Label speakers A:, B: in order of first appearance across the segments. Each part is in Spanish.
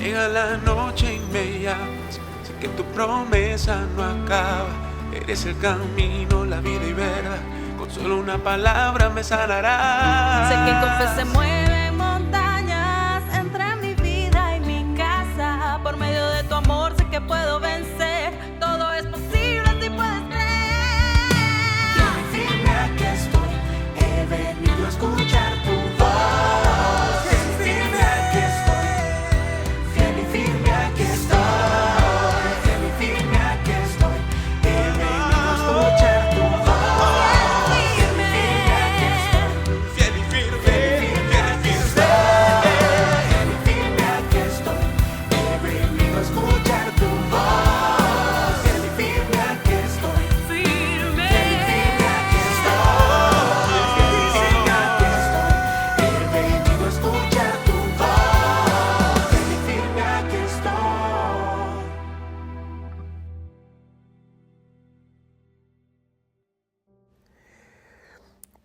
A: Llega la noche y me llamas, sé que tu promesa no acaba. Eres el camino, la vida y verdad, con solo una palabra me sanarás.
B: Sé que con fe se mueven montañas entre mi vida y mi casa. Por medio de tu amor sé que puedo vencer, todo es posible si puedes creer.
C: Fiel y firme aquí estoy, he venido a escuchar tu voz. Fiel y firme aquí estoy, fiel y firme aquí estoy, fiel y firme aquí estoy, he venido a escuchar tu voz.
A: Fiel y firme, fiel y firme.
C: Fiel y firme aquí estoy, he venido a escuchar tu voz. Fiel y firme aquí estoy,
B: Firme.
C: fiel y firme aquí estoy, fiel y firme aquí estoy, he venido a escuchar tu voz. Fiel y firme aquí estoy.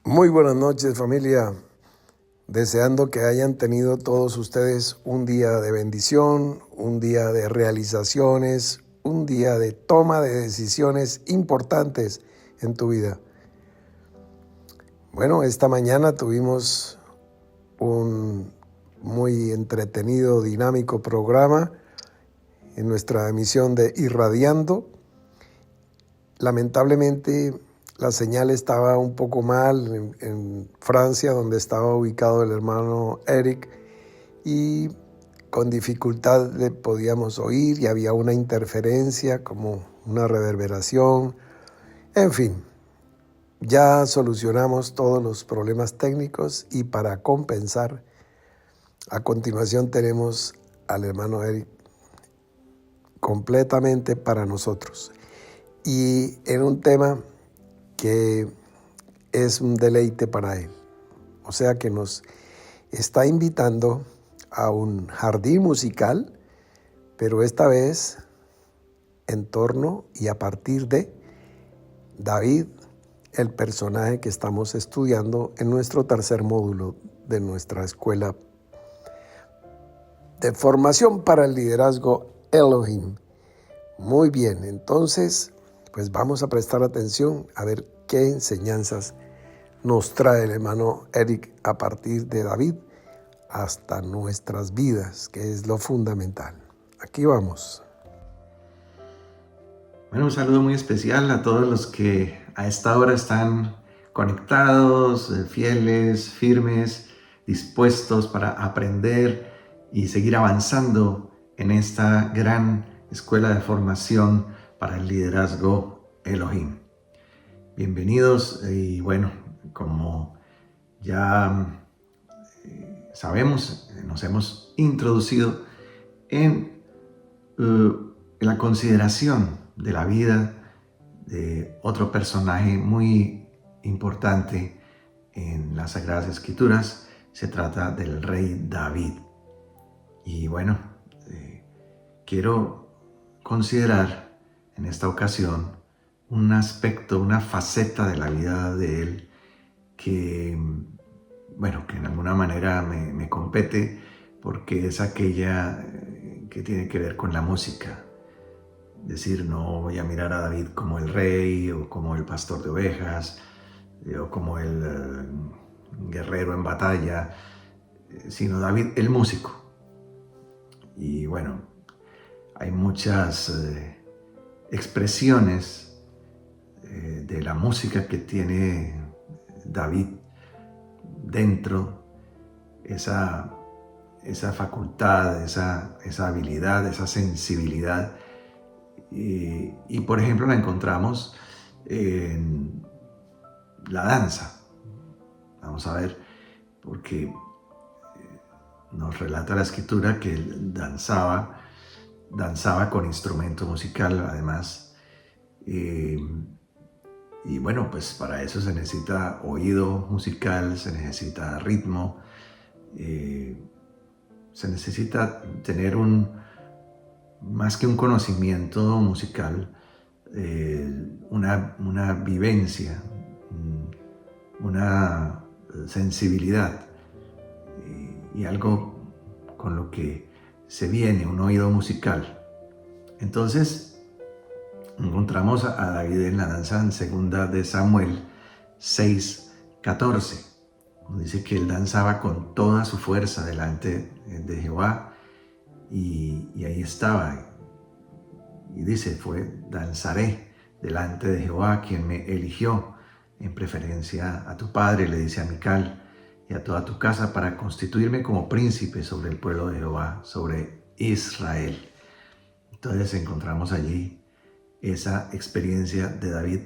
D: Muy buenas noches, familia. Deseando que hayan tenido todos ustedes un día de bendición, un día de realizaciones, un día de toma de decisiones importantes en tu vida. Bueno, esta mañana tuvimos un muy entretenido, dinámico programa en nuestra emisión de Irradiando. Lamentablemente, la señal estaba un poco mal en Francia, donde estaba ubicado el hermano Eric, y con dificultad le podíamos oír y había una interferencia, como una reverberación. En fin, ya solucionamos todos los problemas técnicos y para compensar, a continuación tenemos al hermano Eric completamente para nosotros. Y en un tema que es un deleite para él. O sea que nos está invitando a un jardín musical, pero esta vez en torno y a partir de David, el personaje que estamos estudiando en nuestro tercer módulo de nuestra escuela de formación para el liderazgo Elohim. Muy bien, entonces pues vamos a prestar atención a ver qué enseñanzas nos trae el hermano Eric a partir de David hasta nuestras vidas, que es lo fundamental. Aquí vamos.
E: Bueno, un saludo muy especial a todos los que a esta hora están conectados, fieles, firmes, dispuestos para aprender y seguir avanzando en esta gran escuela de formación para el liderazgo Elohim. Bienvenidos y bueno, como ya sabemos, nos hemos introducido en la consideración de la vida de otro personaje muy importante en las Sagradas Escrituras. Se trata del rey David. Y bueno, quiero considerar en esta ocasión un aspecto, una faceta de la vida de él que, bueno, que en alguna manera me compete porque es aquella que tiene que ver con la música. Es decir, no voy a mirar a David como el rey o como el pastor de ovejas o como el guerrero en batalla, sino David el músico. Y bueno, hay muchas expresiones de la música que tiene David dentro, esa facultad, esa habilidad, esa sensibilidad. Y por ejemplo la encontramos en la danza. Vamos a ver, porque nos relata la escritura que él danzaba con instrumento musical además. Y bueno, pues para eso se necesita oído musical, se necesita ritmo, se necesita tener más que un conocimiento musical, una vivencia, una sensibilidad y algo con lo que se viene un oído musical. Entonces encontramos a David en la danza en 2 de Samuel 6:14. Dice que él danzaba con toda su fuerza delante de Jehová y ahí estaba. Y dice, danzaré delante de Jehová, quien me eligió en preferencia a tu padre, le dice a Mical, y a toda tu casa, para constituirme como príncipe sobre el pueblo de Jehová, sobre Israel. Entonces encontramos allí esa experiencia de David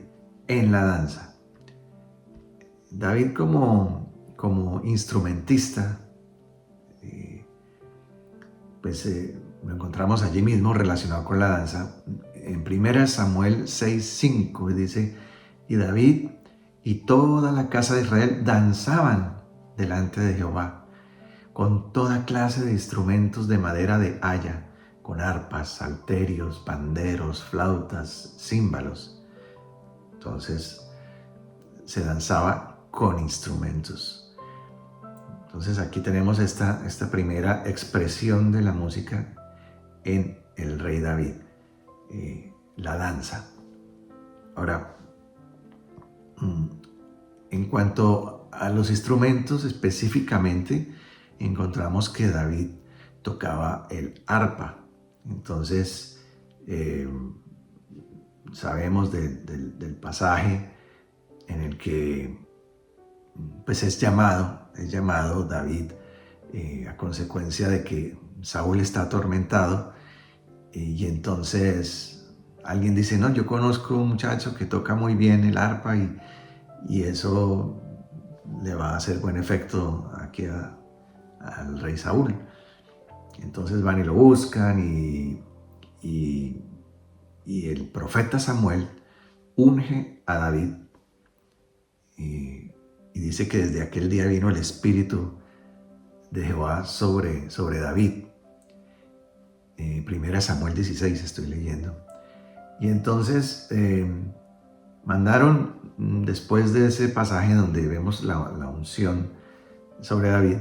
E: en la danza. David como instrumentista, lo encontramos allí mismo relacionado con la danza. En 1 Samuel 6:5 dice, y David y toda la casa de Israel danzaban delante de Jehová, con toda clase de instrumentos de madera de haya, con arpas, salterios, panderos, flautas, címbalos. Entonces se danzaba con instrumentos. Entonces aquí tenemos esta primera expresión de la música en el rey David, la danza. Ahora, en cuanto a los instrumentos específicamente, encontramos que David tocaba el arpa. Entonces, sabemos del pasaje en el que pues es llamado David a consecuencia de que Saúl está atormentado, y entonces alguien dice, no, yo conozco un muchacho que toca muy bien el arpa y eso le va a hacer buen efecto aquí al rey Saúl. Entonces van y lo buscan y el profeta Samuel unge a David y dice que desde aquel día vino el espíritu de Jehová sobre David. 1 Samuel 16 estoy leyendo. Y entonces mandaron, después de ese pasaje donde vemos la unción sobre David,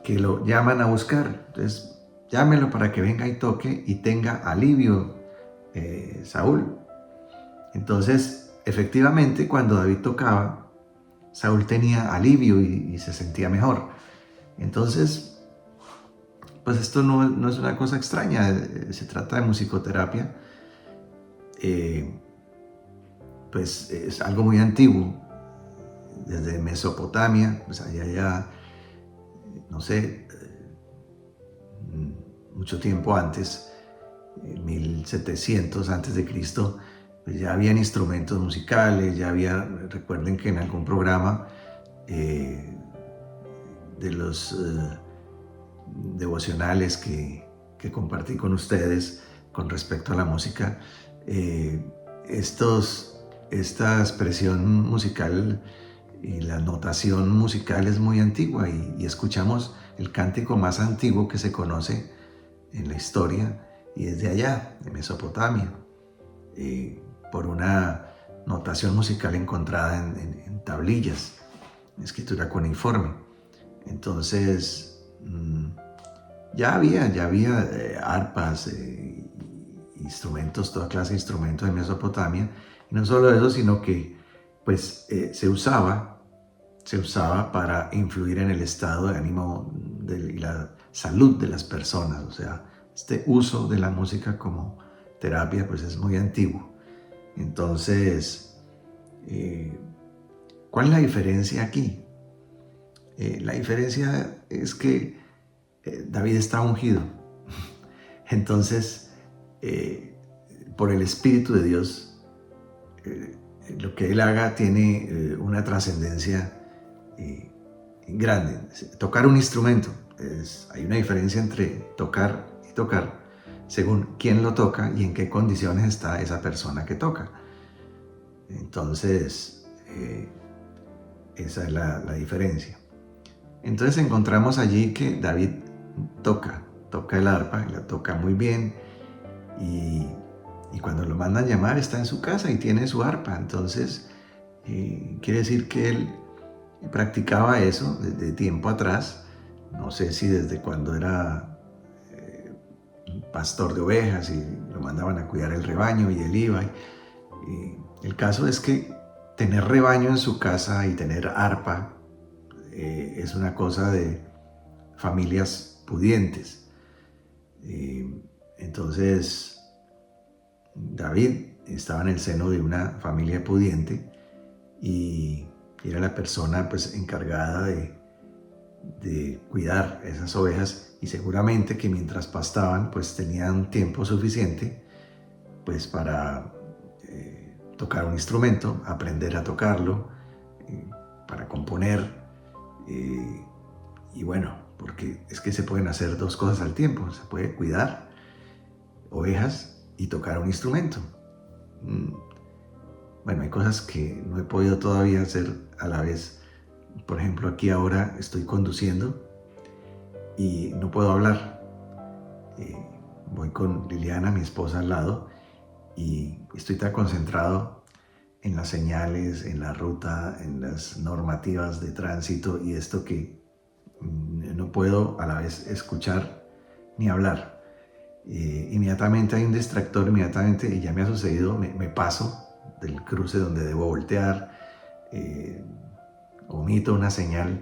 E: que lo llaman a buscar. Entonces llámelo para que venga y toque y tenga alivio Saúl. Entonces efectivamente cuando David tocaba, Saúl tenía alivio y se sentía mejor. Entonces, pues esto no es una cosa extraña, se trata de musicoterapia. Pues es algo muy antiguo, desde Mesopotamia, pues allá ya, no sé, mucho tiempo antes, 1700 antes de Cristo, pues ya habían instrumentos musicales, recuerden que en algún programa de los devocionales que compartí con ustedes con respecto a la música, esta expresión musical y la notación musical es muy antigua y escuchamos el cántico más antiguo que se conoce en la historia y es de allá, de Mesopotamia, por una notación musical encontrada en tablillas, escritura cuneiforme. Entonces ya había arpas, instrumentos, toda clase de instrumentos de Mesopotamia, y no solo eso, sino que pues se usaba para influir en el estado de ánimo y la salud de las personas. O sea, este uso de la música como terapia pues es muy antiguo. Entonces, ¿cuál es la diferencia aquí? La diferencia es que David está ungido. Entonces, por el Espíritu de Dios, lo que él haga tiene una trascendencia grande. Tocar un instrumento, hay una diferencia entre tocar y tocar según quién lo toca y en qué condiciones está esa persona que toca. Entonces, esa es la diferencia. Entonces encontramos allí que David toca el arpa, la toca muy bien, y cuando lo mandan llamar está en su casa y tiene su arpa. Entonces quiere decir que él practicaba eso desde tiempo atrás. No sé si desde cuando era pastor de ovejas y lo mandaban a cuidar el rebaño y él iba. Y el caso es que tener rebaño en su casa y tener arpa es una cosa de familias pudientes. Entonces, David estaba en el seno de una familia pudiente y era la persona pues encargada de cuidar esas ovejas, y seguramente que mientras pastaban pues tenían tiempo suficiente pues para tocar un instrumento, aprender a tocarlo, para componer, y bueno, porque es que se pueden hacer dos cosas al tiempo: se puede cuidar ovejas y tocar un instrumento. Bueno, hay cosas que no he podido todavía hacer a la vez. Por ejemplo, aquí ahora estoy conduciendo y no puedo hablar. Voy con Liliana, mi esposa, al lado, y estoy tan concentrado en las señales, en la ruta, en las normativas de tránsito y esto, que no puedo a la vez escuchar ni hablar. Inmediatamente hay un distractor, inmediatamente, y ya me ha sucedido, me paso del cruce donde debo voltear, omito una señal,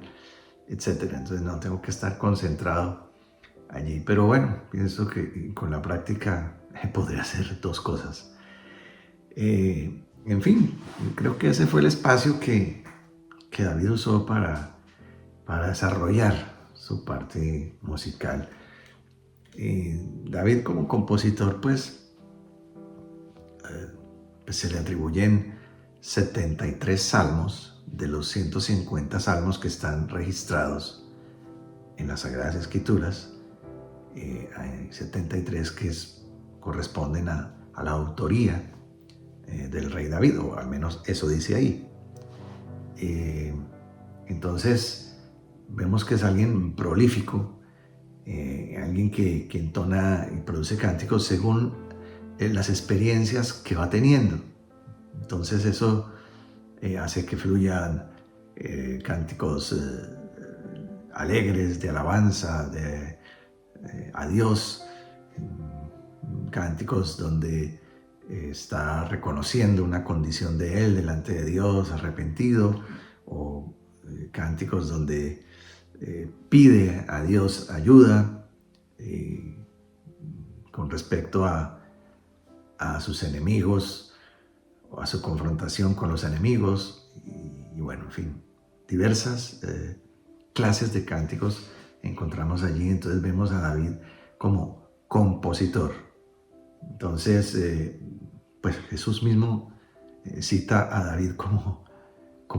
E: etc. Entonces no, tengo que estar concentrado allí. Pero bueno, pienso que con la práctica podré hacer dos cosas. En fin, creo que ese fue el espacio que David usó para desarrollar su parte musical. David, como compositor, pues se le atribuyen 73 salmos de los 150 salmos que están registrados en las Sagradas Escrituras. Hay 73 que corresponden a la autoría del rey David, o al menos eso dice ahí. Entonces vemos que es alguien prolífico, alguien que entona y produce cánticos según las experiencias que va teniendo. Entonces eso hace que fluyan cánticos alegres, de alabanza, a Dios, cánticos donde está reconociendo una condición de él delante de Dios, arrepentido, o cánticos donde pide a Dios ayuda con respecto a sus enemigos, o a su confrontación con los enemigos, y bueno, en fin, diversas clases de cánticos encontramos allí. Entonces vemos a David como compositor. Entonces, pues Jesús mismo cita a David como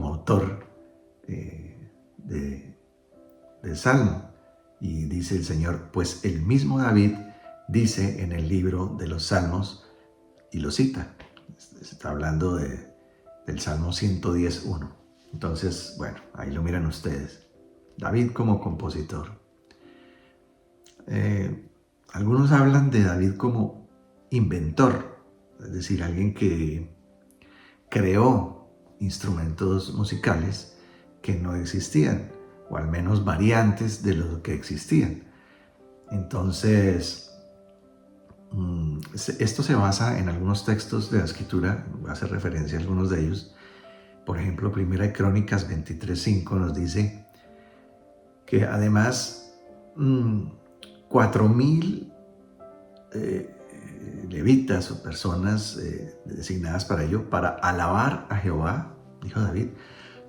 E: autor del Salmo, y dice el Señor: pues el mismo David dice en el libro de los Salmos, y lo cita. Está hablando del Salmo 110:1. Entonces, bueno, ahí lo miran ustedes. David como compositor. Algunos hablan de David como inventor, es decir, alguien que creó instrumentos musicales que no existían, o al menos variantes de los que existían. Entonces, esto se basa en algunos textos de la Escritura, hace referencia a algunos de ellos. Por ejemplo, 1 Crónicas 23:5 nos dice que además 4,000 levitas o personas designadas para ello, para alabar a Jehová, dijo David,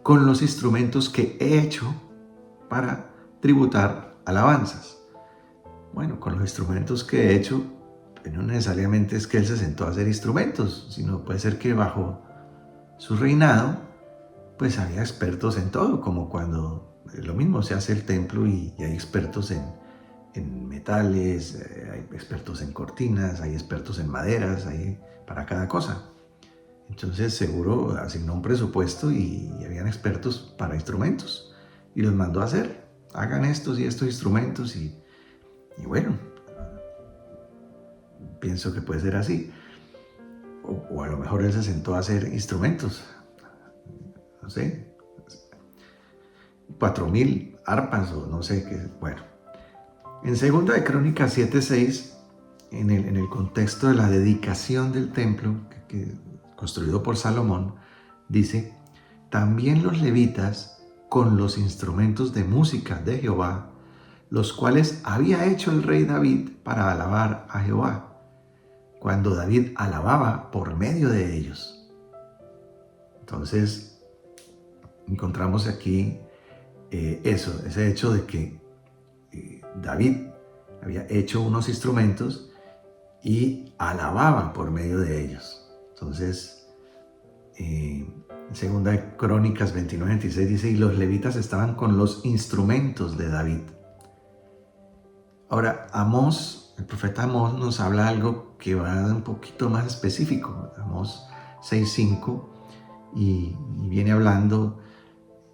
E: con los instrumentos que he hecho para tributar alabanzas. Bueno, con los instrumentos que he hecho, no necesariamente es que él se sentó a hacer instrumentos, sino puede ser que bajo su reinado pues había expertos en todo, como cuando lo mismo se hace el templo y hay expertos en metales, hay expertos en cortinas, hay expertos en maderas, hay para cada cosa. Entonces seguro asignó un presupuesto y habían expertos para instrumentos y los mandó a hacer: hagan estos y estos instrumentos, y bueno, pienso que puede ser así. O a lo mejor él se sentó a hacer instrumentos, no sé, 4,000 arpas o no sé qué. Bueno, en 2 de Crónicas 7:6 en el contexto de la dedicación del templo, construido por Salomón, dice, también los levitas con los instrumentos de música de Jehová, los cuales había hecho el rey David para alabar a Jehová, cuando David alababa por medio de ellos. Entonces, encontramos aquí ese hecho de que David había hecho unos instrumentos y alababa por medio de ellos. Entonces, Segunda de Crónicas 29:26 dice, y los levitas estaban con los instrumentos de David. Ahora, Amós, el profeta Amós nos habla algo que va un poquito más específico. Amós 6:5 y viene hablando,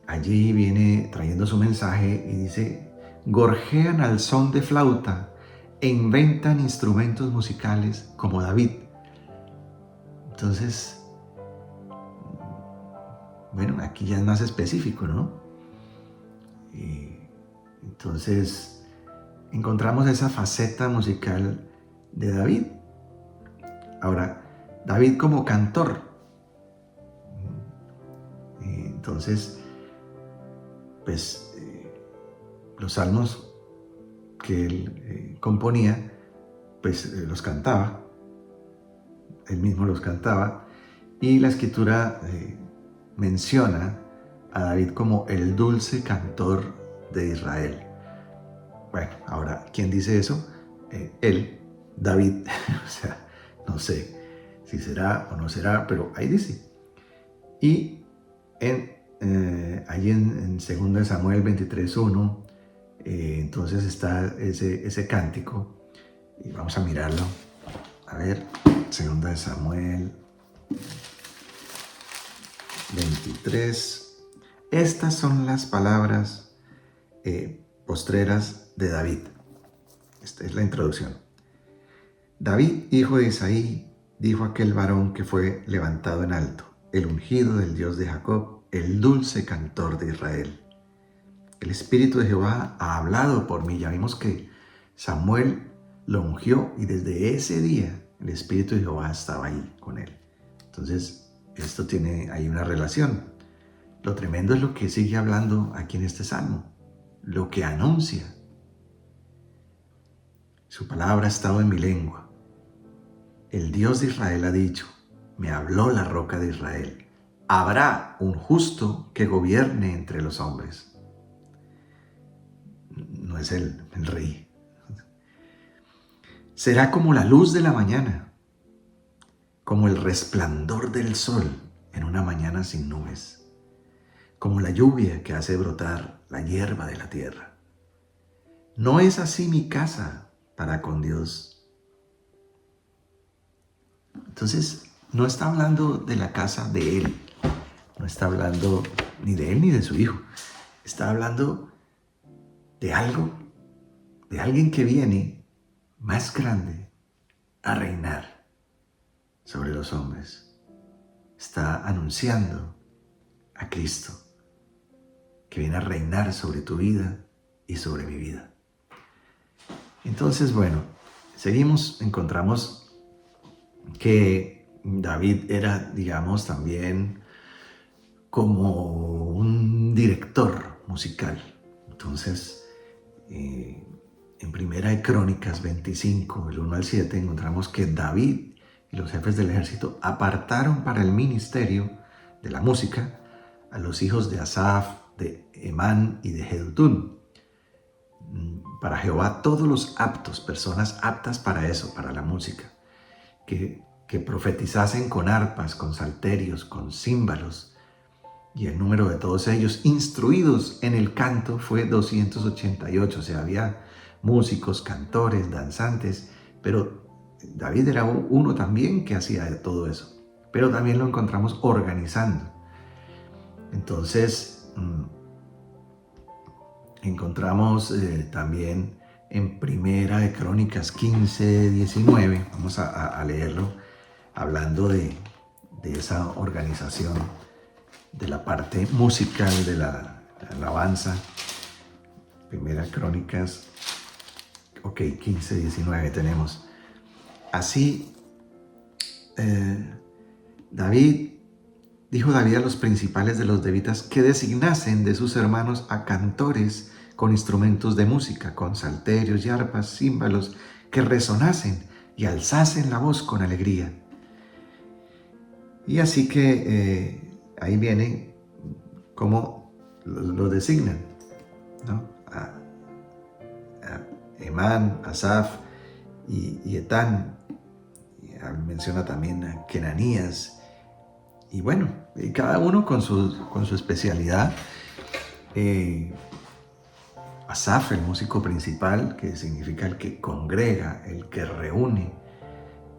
E: allí viene trayendo su mensaje y dice, gorjean al son de flauta e inventan instrumentos musicales como David. Entonces, bueno, aquí ya es más específico, ¿no? Entonces, encontramos esa faceta musical de David. Ahora, David como cantor. Entonces, pues, los salmos que él componía, pues los cantaba. Él mismo los cantaba. Y la Escritura menciona a David como el dulce cantor de Israel. Bueno, ahora, ¿quién dice eso? Él, David. O sea, no sé si será o no será, pero ahí dice. Y allí en 2 Samuel 23:1, entonces está ese cántico. Y vamos a mirarlo. A ver, 2 Samuel 23. Estas son las palabras postreras de David. Esta es la introducción. David, hijo de Isaí, dijo a aquel varón que fue levantado en alto, el ungido del Dios de Jacob, el dulce cantor de Israel. El Espíritu de Jehová ha hablado por mí. Ya vimos que Samuel lo ungió y desde ese día el Espíritu de Jehová estaba ahí con él. Entonces, esto tiene ahí una relación. Lo tremendo es lo que sigue hablando aquí en este salmo, lo que anuncia. Su palabra ha estado en mi lengua. El Dios de Israel ha dicho, me habló la roca de Israel. Habrá un justo que gobierne entre los hombres. No es el rey. Será como la luz de la mañana, como el resplandor del sol en una mañana sin nubes, como la lluvia que hace brotar la hierba de la tierra. ¿No es así mi casa para con Dios? Entonces, no está hablando de la casa de él, no está hablando ni de él ni de su hijo, está hablando de algo, de alguien que viene más grande a reinar sobre los hombres. Está anunciando a Cristo, que viene a reinar sobre tu vida y sobre mi vida. Entonces, bueno, seguimos, encontramos que David era, digamos, también como un director musical. Entonces, en Primera de Crónicas 25, el 1 al 7, encontramos que David y los jefes del ejército apartaron para el ministerio de la música a los hijos de Asaf, de Emán y de Jedutún. Para Jehová todos los aptos, personas aptas para eso, para la música, que profetizasen con arpas, con salterios, con címbalos, y el número de todos ellos instruidos en el canto fue 288, o sea, había músicos, cantores, danzantes, pero David era uno también que hacía todo eso, pero también lo encontramos organizando. Entonces, encontramos también en Primera de Crónicas 15:19, vamos a leerlo, hablando de esa organización, de la parte musical de la alabanza. Primera Crónicas, 15:19 tenemos. Así, dijo David a los principales de los levitas que designasen de sus hermanos a cantores con instrumentos de música, con salterios y arpas, címbalos, que resonasen y alzasen la voz con alegría. Y así que ahí viene cómo lo designan, ¿no? A Emán, Asaf y Etán. Menciona también a Kenanías. Y bueno, cada uno con su especialidad. Asaf, el músico principal, que significa el que congrega, el que reúne,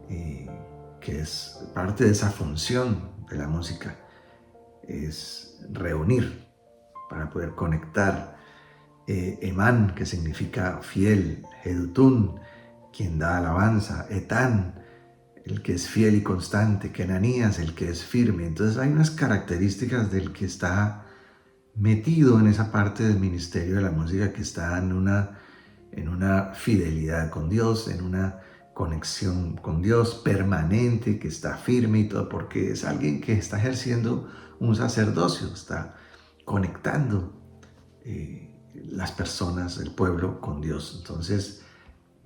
E: que es parte de esa función de la música, es reunir para poder conectar. Emán, que significa fiel. Jedutún, quien da alabanza. Etán, el que es fiel y constante. Kenanías, el que es firme. Entonces hay unas características del que está metido en esa parte del ministerio de la música, que está en una fidelidad con Dios, en una conexión con Dios permanente, que está firme y todo, porque es alguien que está ejerciendo un sacerdocio, está conectando las personas, el pueblo con Dios. Entonces,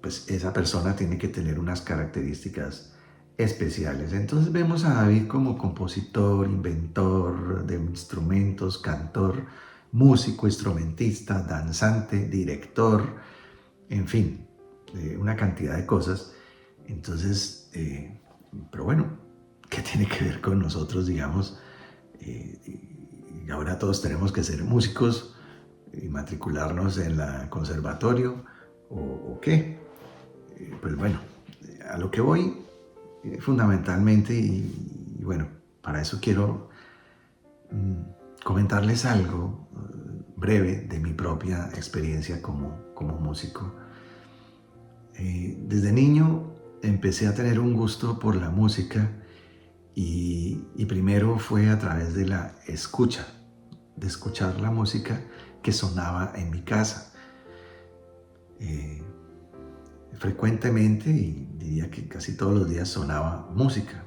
E: pues esa persona tiene que tener unas características especiales. Entonces vemos a David como compositor, inventor de instrumentos, cantor, músico, instrumentista, danzante, director, en fin, una cantidad de cosas. Entonces, pero bueno, ¿qué tiene que ver con nosotros, digamos? Y ahora todos tenemos que ser músicos y matricularnos en la conservatorio o qué. Pues bueno, a lo que voy fundamentalmente, y bueno, para eso quiero comentarles algo breve de mi propia experiencia como músico. Desde niño empecé a tener un gusto por la música y primero fue a través de la escucha, de escuchar la música que sonaba en mi casa. Frecuentemente, y diría que casi todos los días, sonaba música.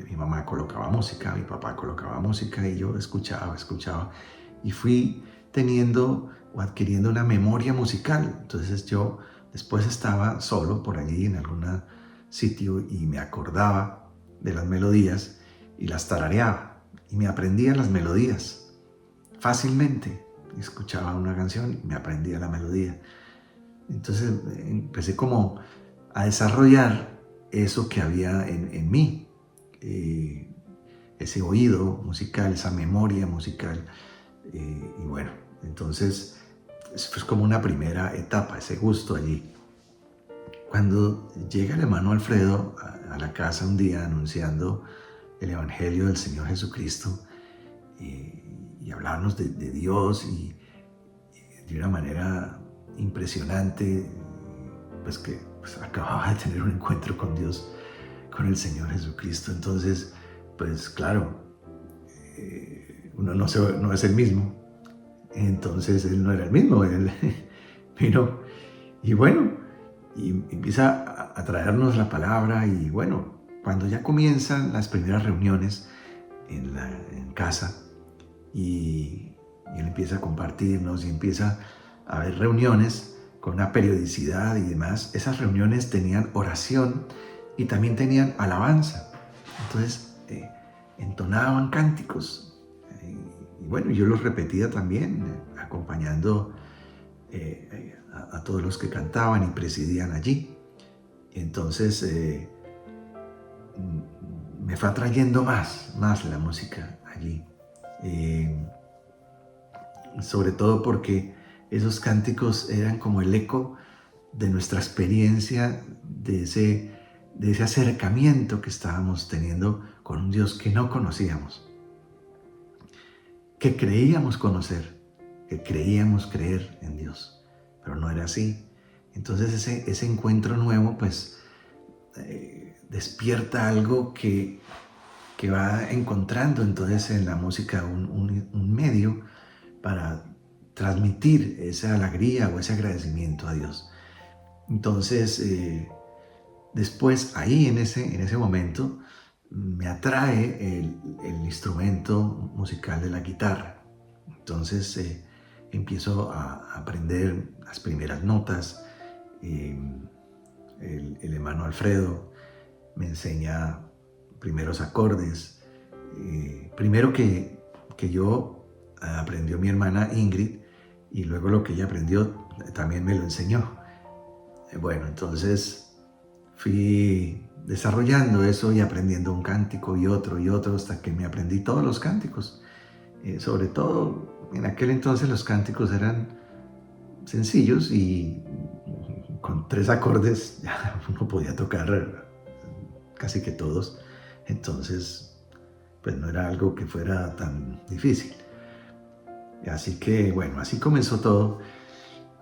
E: Mi mamá colocaba música, mi papá colocaba música y yo escuchaba y fui teniendo o adquiriendo una memoria musical. Entonces yo después estaba solo por allí en algún sitio y me acordaba de las melodías y las tarareaba y me aprendía las melodías fácilmente. Escuchaba una canción y me aprendía la melodía. Entonces empecé como a desarrollar eso que había en mí, ese oído musical, esa memoria musical. Y bueno, entonces fue como una primera etapa, ese gusto allí. Cuando llega el hermano Alfredo a la casa un día anunciando el Evangelio del Señor Jesucristo y hablarnos de Dios y de una manera impresionante, pues que acababa de tener un encuentro con Dios, con el Señor Jesucristo. Entonces, pues claro, uno no es el mismo. Entonces él no era el mismo, él vino y bueno, y empieza a traernos la palabra. Y bueno, cuando ya comienzan las primeras reuniones en casa y él empieza a compartirnos y empieza a haber reuniones con una periodicidad y demás, esas reuniones tenían oración y también tenían alabanza. Entonces entonaban cánticos y bueno, yo los repetía también, acompañando a todos los que cantaban y presidían allí. Entonces me fue atrayendo más la música allí, sobre todo porque esos cánticos eran como el eco de nuestra experiencia, de ese acercamiento que estábamos teniendo con un Dios que no conocíamos, que creíamos conocer, que creíamos creer en Dios, pero no era así. Entonces ese encuentro nuevo pues despierta algo que va encontrando entonces en la música un medio para transmitir esa alegría o ese agradecimiento a Dios. Entonces después, ahí en ese momento, me atrae el instrumento musical de la guitarra. Entonces empiezo a aprender las primeras notas. El hermano Alfredo me enseña primeros acordes. Primero que yo aprendió mi hermana Ingrid, y luego lo que ella aprendió también me lo enseñó. Bueno, entonces fui desarrollando eso y aprendiendo un cántico y otro hasta que me aprendí todos los cánticos. Sobre todo en aquel entonces los cánticos eran sencillos y con 3 acordes ya uno podía tocar casi que todos. Entonces pues no era algo que fuera tan difícil. Así que bueno, así comenzó todo.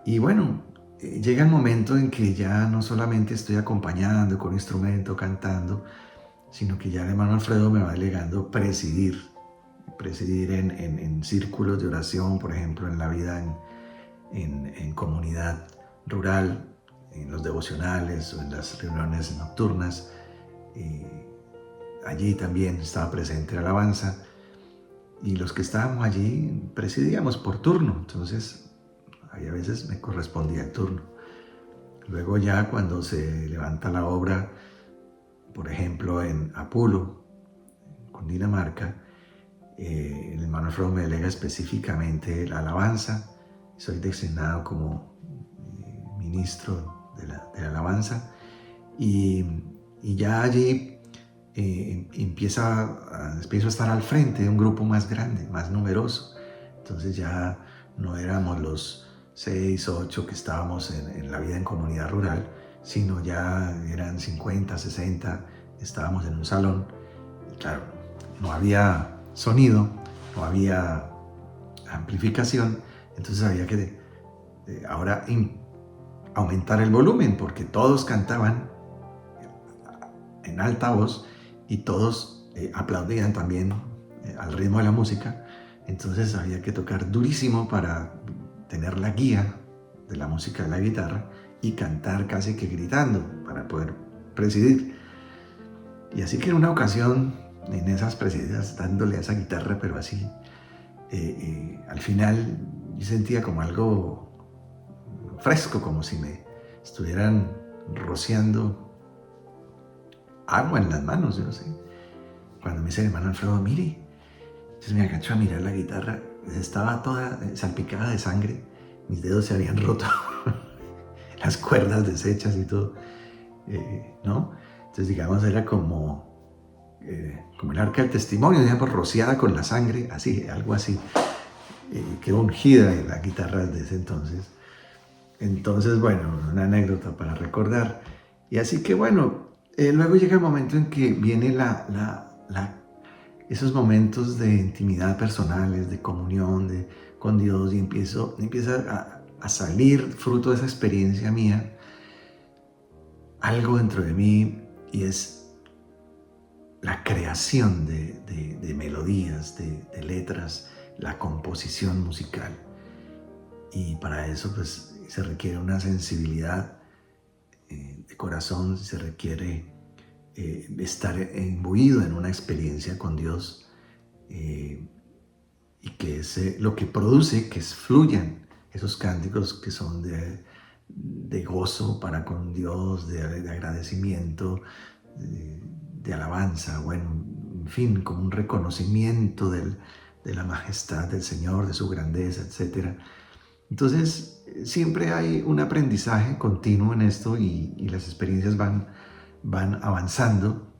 E: Y bueno, llega el momento en que ya no solamente estoy acompañando con instrumento, cantando, sino que ya el hermano Alfredo me va delegando presidir en círculos de oración, por ejemplo, en la vida en comunidad rural, en los devocionales o en las reuniones nocturnas. Allí también estaba presente la alabanza, y los que estábamos allí presidíamos por turno. Entonces ahí a veces me correspondía el turno. Luego ya cuando se levanta la obra, por ejemplo en Apulo, Cundinamarca, el hermano Alfredo me delega específicamente la alabanza. Soy designado como ministro de la alabanza, y ya allí empiezo a estar al frente de un grupo más grande, más numeroso. Entonces ya no éramos los 6 o 8 que estábamos en la vida en comunidad rural, sino ya eran 50, 60, estábamos en un salón. Y claro, no había sonido, no había amplificación, entonces había que ahora aumentar el volumen, porque todos cantaban en alta voz y todos aplaudían también al ritmo de la música. Entonces había que tocar durísimo para tener la guía de la música de la guitarra y cantar casi que gritando para poder presidir. Y así que en una ocasión, en esas presididas, dándole a esa guitarra, pero así, al final yo sentía como algo fresco, como si me estuvieran rociando agua en las manos, yo no sé. Cuando me dice el hermano Alfredo, mire, entonces me agacho a mirar la guitarra, estaba toda salpicada de sangre, mis dedos se habían roto, las cuerdas deshechas y todo, ¿no? Entonces, digamos, era como el arca del testimonio, digamos, rociada con la sangre, así, algo así. Quedó ungida en la guitarra desde ese entonces. Entonces, bueno, una anécdota para recordar. Y así que, bueno, luego llega el momento en que viene esos momentos de intimidad personales, de comunión con Dios, y empieza a salir fruto de esa experiencia mía algo dentro de mí, y es la creación de melodías, de letras, la composición musical. Y para eso pues se requiere una sensibilidad de corazón, se requiere estar imbuido en una experiencia con Dios, y que es lo que produce que fluyan esos cánticos que son de gozo para con Dios, de agradecimiento, de alabanza, bueno, en fin, como un reconocimiento de la majestad del Señor, de su grandeza, etc. Entonces, siempre hay un aprendizaje continuo en esto, y las experiencias van avanzando,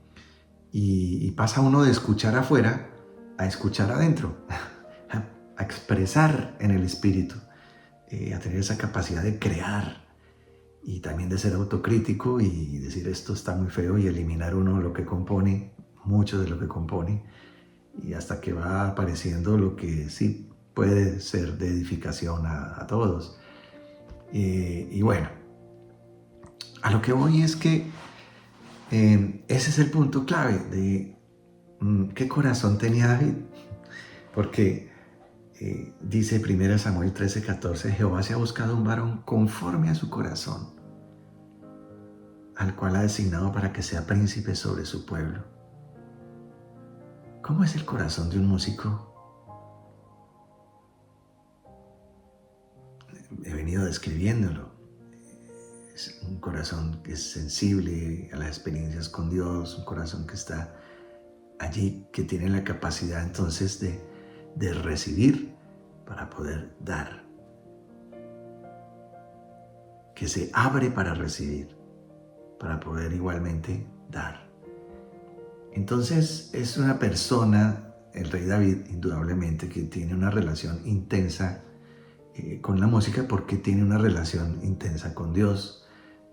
E: y pasa uno de escuchar afuera a escuchar adentro, a expresar en el espíritu, a tener esa capacidad de crear, y también de ser autocrítico y decir esto está muy feo, y eliminar uno lo que compone, mucho de lo que compone, y hasta que va apareciendo lo que sí puede ser de edificación a todos. Y bueno, a lo que voy es que ese es el punto clave de qué corazón tenía David, porque dice 1 Samuel 13, 14, Jehová se ha buscado un varón conforme a su corazón. al cual ha designado para que sea príncipe sobre su pueblo. ¿Cómo es el corazón de un músico? He venido describiéndolo. Es un corazón que es sensible a las experiencias con Dios, un corazón que está allí, que tiene la capacidad entonces de recibir para poder dar, que se abre para recibir, para poder igualmente dar. Entonces es una persona, el rey David, indudablemente, que tiene una relación intensa con la música, porque tiene una relación intensa con Dios,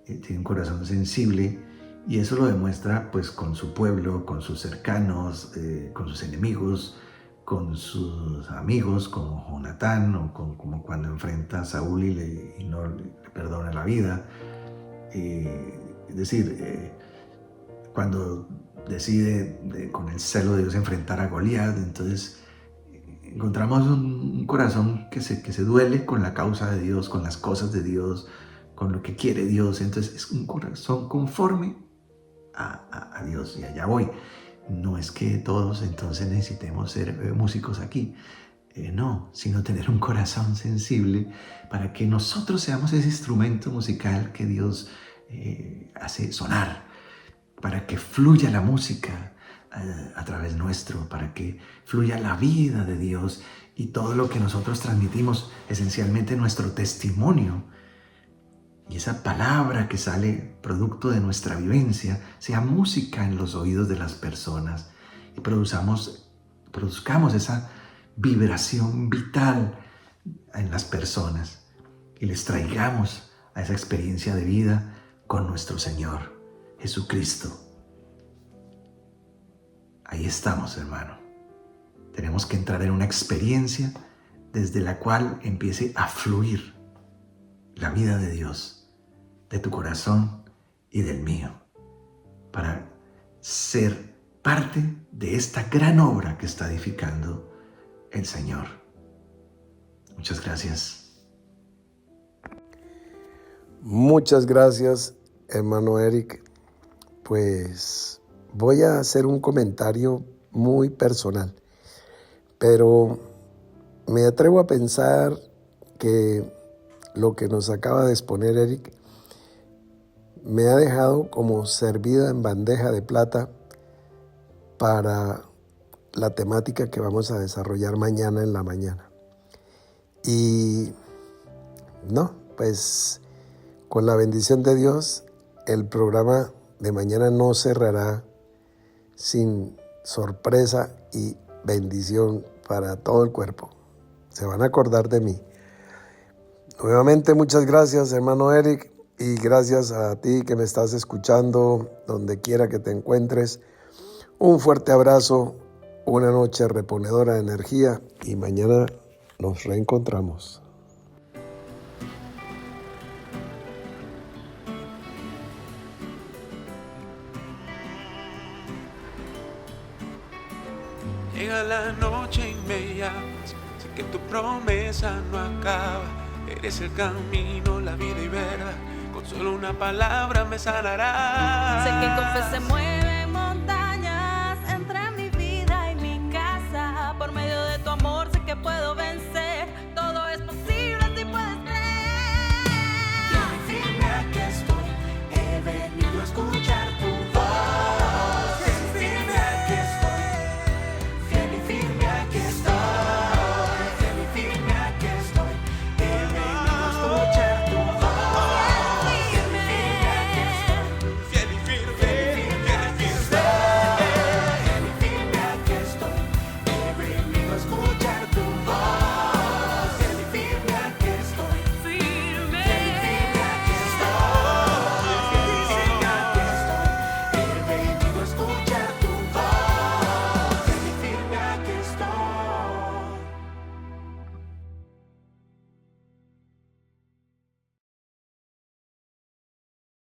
E: tiene un corazón sensible, y eso lo demuestra pues con su pueblo, con sus cercanos, con sus enemigos, con sus amigos como Jonatán, o como cuando enfrenta a Saúl y no le perdona la vida. Es decir, cuando decide con el celo de Dios enfrentar a Goliat, entonces encontramos un corazón que se duele con la causa de Dios, con las cosas de Dios, con lo que quiere Dios. Entonces es un corazón conforme a Dios, y allá voy. No es que todos entonces necesitemos ser músicos aquí, no, sino tener un corazón sensible para que nosotros seamos ese instrumento musical que Dios hace sonar, para que fluya la música a través nuestro, para que fluya la vida de Dios, y todo lo que nosotros transmitimos, esencialmente nuestro testimonio, y esa palabra que sale producto de nuestra vivencia, sea música en los oídos de las personas, y produzcamos esa vibración vital en las personas, y les traigamos a esa experiencia de vida con nuestro Señor Jesucristo. Ahí estamos, hermano. Tenemos que entrar en una experiencia desde la cual empiece a fluir la vida de Dios, de tu corazón y del mío, para ser parte de esta gran obra que está edificando el Señor. Muchas gracias.
D: Muchas gracias, hermano Eric. Pues voy a hacer un comentario muy personal, pero me atrevo a pensar que lo que nos acaba de exponer Eric me ha dejado como servida en bandeja de plata para la temática que vamos a desarrollar mañana en la mañana. Y no, pues con la bendición de Dios, el programa de mañana no cerrará sin sorpresa y bendición para todo el cuerpo. Se van a acordar de mí. Nuevamente, muchas gracias, hermano Eric, y gracias a ti que me estás escuchando donde quiera que te encuentres. Un fuerte abrazo, una noche reponedora de energía, y mañana nos reencontramos.
A: Llega la noche y me llamas, sé que tu promesa no acaba. Eres el camino, la vida y verdad, con solo una palabra me sanarás.
B: Sé que con fe se mueven montañas entre mi vida y mi casa. Por medio de tu amor sé que puedo ver